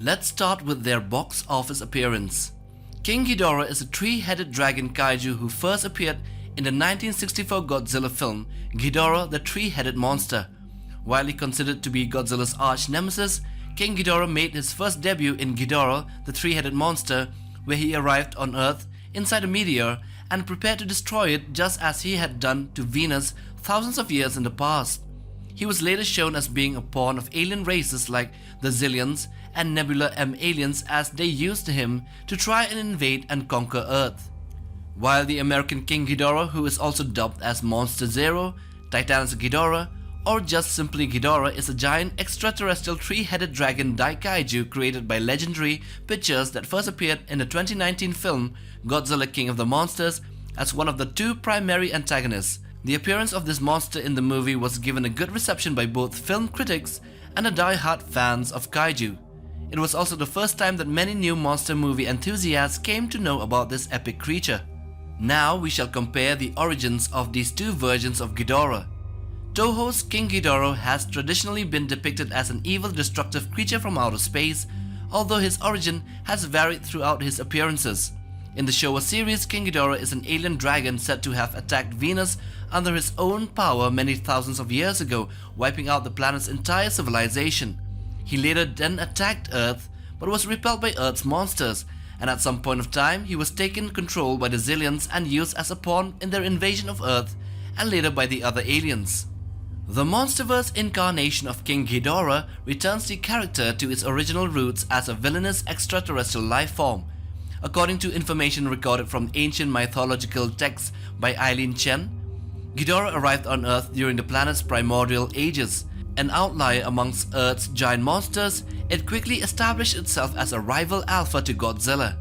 Let's start with their box office appearance. King Ghidorah is a three-headed dragon kaiju who first appeared in the 1964 Godzilla film Ghidorah the Three-Headed Monster. Widely considered to be Godzilla's arch-nemesis, King Ghidorah made his first debut in Ghidorah the Three-Headed Monster, where he arrived on Earth inside a meteor and prepared to destroy it just as he had done to Venus thousands of years in the past. He was later shown as being a pawn of alien races like the Zillions and Nebula M aliens, as they used him to try and invade and conquer Earth. While the American King Ghidorah, who is also dubbed as Monster Zero, Titanus Ghidorah, or just simply Ghidorah, is a giant extraterrestrial three-headed dragon daikaiju created by Legendary Pictures that first appeared in the 2019 film Godzilla King of the Monsters as one of the two primary antagonists. The appearance of this monster in the movie was given a good reception by both film critics and the die-hard fans of kaiju. It was also the first time that many new monster movie enthusiasts came to know about this epic creature. Now we shall compare the origins of these two versions of Ghidorah. TOHO's King Ghidorah has traditionally been depicted as an evil, destructive creature from outer space, although his origin has varied throughout his appearances. In the Showa series, King Ghidorah is an alien dragon said to have attacked Venus under his own power many thousands of years ago, wiping out the planet's entire civilization. He later then attacked Earth, but was repelled by Earth's monsters, and at some point of time he was taken control by the Zillions and used as a pawn in their invasion of Earth, and later by the other aliens. The Monsterverse incarnation of King Ghidorah returns the character to its original roots as a villainous extraterrestrial life form. According to information recorded from ancient mythological texts by Eileen Chen, Ghidorah arrived on Earth during the planet's primordial ages. An outlier amongst Earth's giant monsters, it quickly established itself as a rival alpha to Godzilla.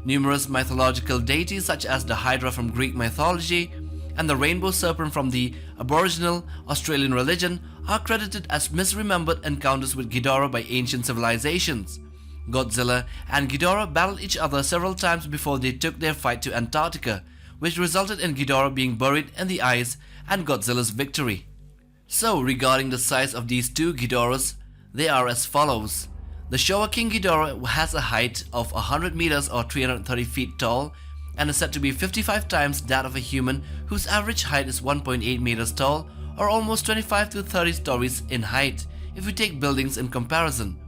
Numerous mythological deities such as the Hydra from Greek mythology and the rainbow serpent from the Aboriginal Australian religion are credited as misremembered encounters with Ghidorah by ancient civilizations. Godzilla and Ghidorah battled each other several times before they took their fight to Antarctica, which resulted in Ghidorah being buried in the ice and Godzilla's victory. So regarding the size of these two Ghidorahs, they are as follows. The Showa King Ghidorah has a height of 100 meters or 330 feet tall and is said to be 55 times that of a human whose average height is 1.8 meters tall, or almost 25 to 30 stories in height if we take buildings in comparison.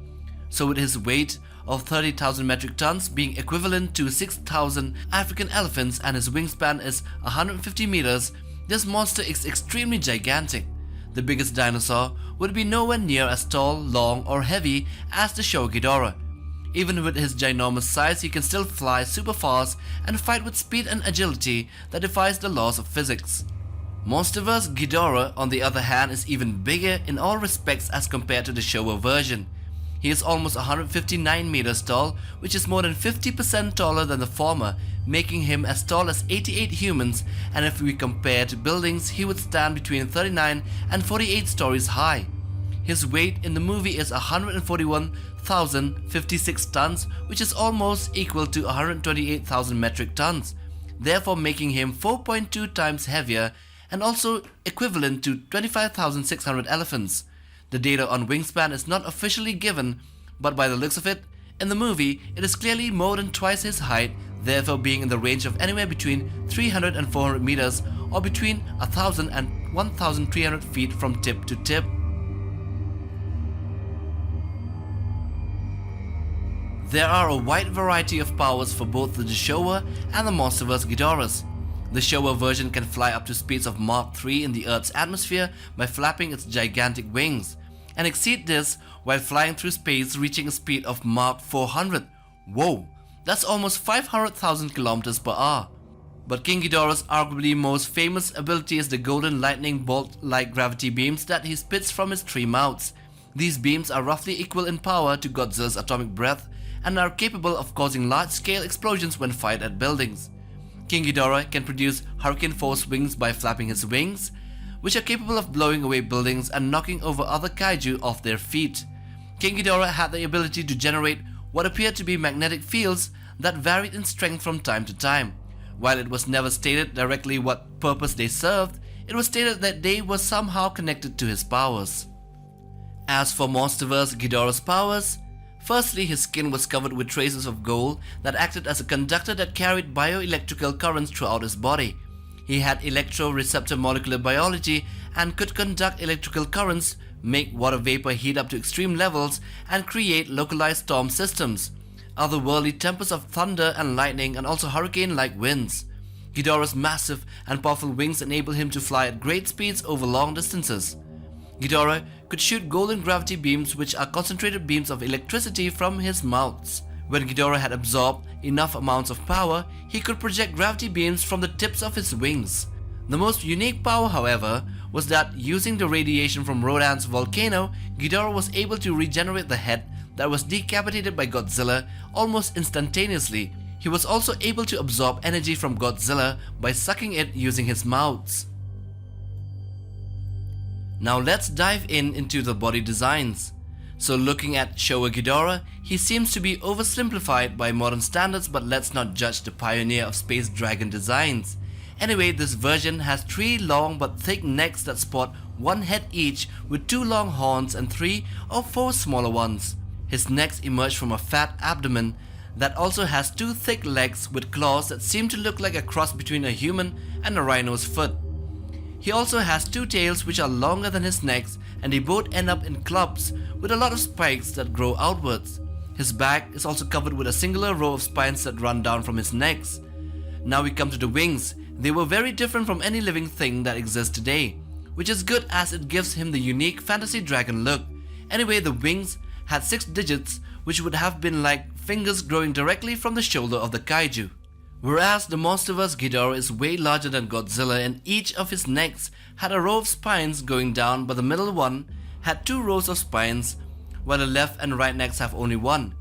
So with his weight of 30,000 metric tons being equivalent to 6,000 African elephants and his wingspan is 150 meters, this monster is extremely gigantic. The biggest dinosaur would be nowhere near as tall, long or heavy as the Showa Ghidorah. Even with his ginormous size, he can still fly super fast and fight with speed and agility that defies the laws of physics. Monsterverse Ghidorah, on the other hand, is even bigger in all respects as compared to the Showa version. He is almost 159 meters tall, which is more than 50% taller than the former, making him as tall as 88 humans, and if we compare to buildings, he would stand between 39 and 48 stories high. His weight in the movie is 141,056 tons, which is almost equal to 128,000 metric tons, therefore making him 4.2 times heavier and also equivalent to 25,600 elephants. The data on wingspan is not officially given, but by the looks of it, in the movie it is clearly more than twice his height, therefore being in the range of anywhere between 300 and 400 meters or between 1,000 and 1,300 feet from tip to tip. There are a wide variety of powers for both the Showa and the Monsterverse Ghidorahs. The Showa version can fly up to speeds of Mach 3 in the Earth's atmosphere by flapping its gigantic wings, and exceed this while flying through space, reaching a speed of Mach 400. Whoa, that's almost 500,000 kilometers per hour. But King Ghidorah's arguably most famous ability is the golden lightning bolt-like gravity beams that he spits from his three mouths. These beams are roughly equal in power to Godzilla's atomic breath and are capable of causing large-scale explosions when fired at buildings. King Ghidorah can produce hurricane force wings by flapping his wings, which are capable of blowing away buildings and knocking over other kaiju off their feet. King Ghidorah had the ability to generate what appeared to be magnetic fields that varied in strength from time to time. While it was never stated directly what purpose they served, it was stated that they were somehow connected to his powers. As for Monsterverse Ghidorah's powers, Firstly, his skin was covered with traces of gold that acted as a conductor that carried bioelectrical currents throughout his body. He had electroreceptor molecular biology and could conduct electrical currents, make water vapor heat up to extreme levels, and create localized storm systems, otherworldly tempests of thunder and lightning, and also hurricane-like winds. Ghidorah's massive and powerful wings enable him to fly at great speeds over long distances. Ghidorah could shoot golden gravity beams, which are concentrated beams of electricity from his mouths. When Ghidorah had absorbed enough amounts of power, he could project gravity beams from the tips of his wings. The most unique power, however, was that using the radiation from Rodan's volcano, Ghidorah was able to regenerate the head that was decapitated by Godzilla almost instantaneously. He was also able to absorb energy from Godzilla by sucking it using his mouths. Now let's dive into the body designs. So looking at Showa Ghidorah, he seems to be oversimplified by modern standards, but let's not judge the pioneer of space dragon designs. Anyway, this version has 3 long but thick necks that sport one head each with 2 long horns and 3 or 4 smaller ones. His necks emerge from a fat abdomen that also has 2 thick legs with claws that seem to look like a cross between a human and a rhino's foot. He also has 2 tails which are longer than his necks, and they both end up in clubs with a lot of spikes that grow outwards. His back is also covered with a singular row of spines that run down from his necks. Now we come to the wings. They were very different from any living thing that exists today, which is good as it gives him the unique fantasy dragon look. Anyway, the wings had 6 digits, which would have been like fingers growing directly from the shoulder of the kaiju. Whereas the Monsterverse Ghidorah is way larger than Godzilla, and each of his necks had a row of spines going down, but the middle one had 2 rows of spines, while the left and right necks have only 1.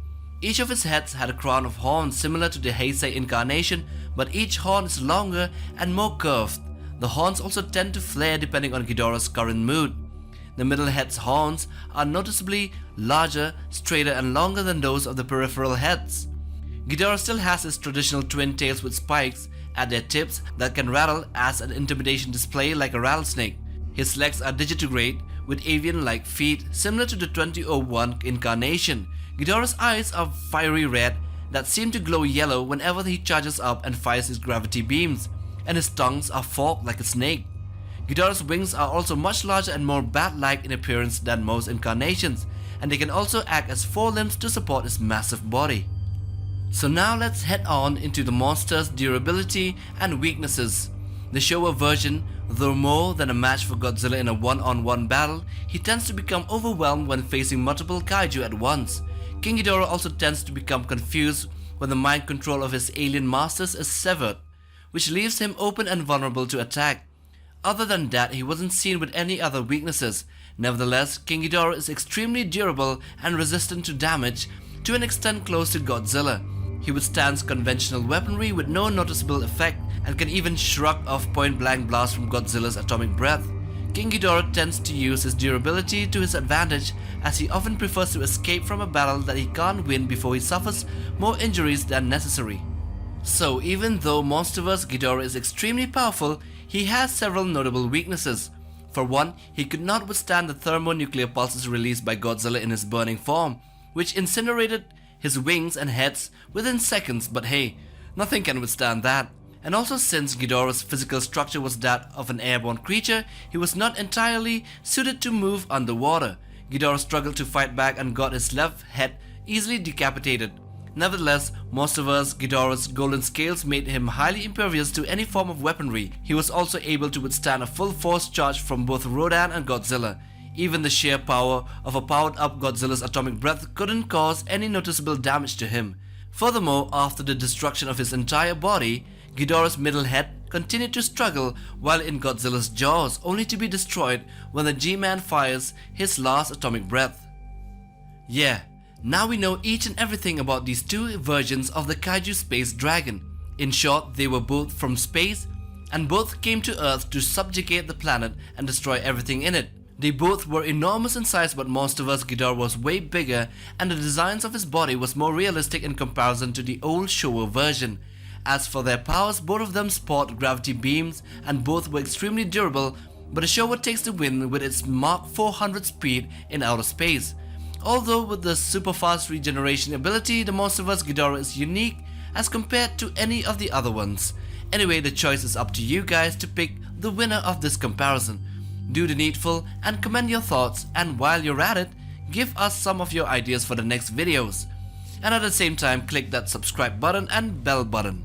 Each of his heads had a crown of horns similar to the Heisei incarnation, but each horn is longer and more curved. The horns also tend to flare depending on Ghidorah's current mood. The middle head's horns are noticeably larger, straighter and longer than those of the peripheral heads. Ghidorah still has his traditional twin tails with spikes at their tips that can rattle as an intimidation display like a rattlesnake. His legs are digitigrade with avian-like feet similar to the 2001 incarnation. Ghidorah's eyes are fiery red that seem to glow yellow whenever he charges up and fires his gravity beams, and his tongues are forked like a snake. Ghidorah's wings are also much larger and more bat-like in appearance than most incarnations, and they can also act as forelimbs to support his massive body. So now let's head on into the monster's durability and weaknesses. The Showa version, though more than a match for Godzilla in a one-on-one battle, he tends to become overwhelmed when facing multiple kaiju at once. King Ghidorah also tends to become confused when the mind control of his alien masters is severed, which leaves him open and vulnerable to attack. Other than that, he wasn't seen with any other weaknesses. Nevertheless, King Ghidorah is extremely durable and resistant to damage to an extent close to Godzilla. He withstands conventional weaponry with no noticeable effect and can even shrug off point-blank blasts from Godzilla's atomic breath. King Ghidorah tends to use his durability to his advantage, as he often prefers to escape from a battle that he can't win before he suffers more injuries than necessary. So even though Monsterverse Ghidorah is extremely powerful, he has several notable weaknesses. For one, he could not withstand the thermonuclear pulses released by Godzilla in his burning form, which incinerated his wings and heads within seconds, but hey, nothing can withstand that. And also, since Ghidorah's physical structure was that of an airborne creature, he was not entirely suited to move underwater. Ghidorah struggled to fight back and got his left head easily decapitated. Nevertheless, Monsterverse Ghidorah's golden scales made him highly impervious to any form of weaponry. He was also able to withstand a full force charge from both Rodan and Godzilla. Even the sheer power of a powered-up Godzilla's atomic breath couldn't cause any noticeable damage to him. Furthermore, after the destruction of his entire body, Ghidorah's middle head continued to struggle while in Godzilla's jaws, only to be destroyed when the G-Man fires his last atomic breath. Yeah, now we know each and everything about these 2 versions of the kaiju space dragon. In short, they were both from space, and both came to Earth to subjugate the planet and destroy everything in it. They both were enormous in size, but Monsterverse Ghidorah was way bigger, and the designs of his body was more realistic in comparison to the old Showa version. As for their powers, both of them sport gravity beams, and both were extremely durable, but the Showa takes the win with its Mach 400 speed in outer space. Although with the super fast regeneration ability, the Monsterverse Ghidorah is unique as compared to any of the other ones. Anyway, the choice is up to you guys to pick the winner of this comparison. Do the needful and comment your thoughts, and while you're at it, give us some of your ideas for the next videos. And at the same time, click that subscribe button and bell button.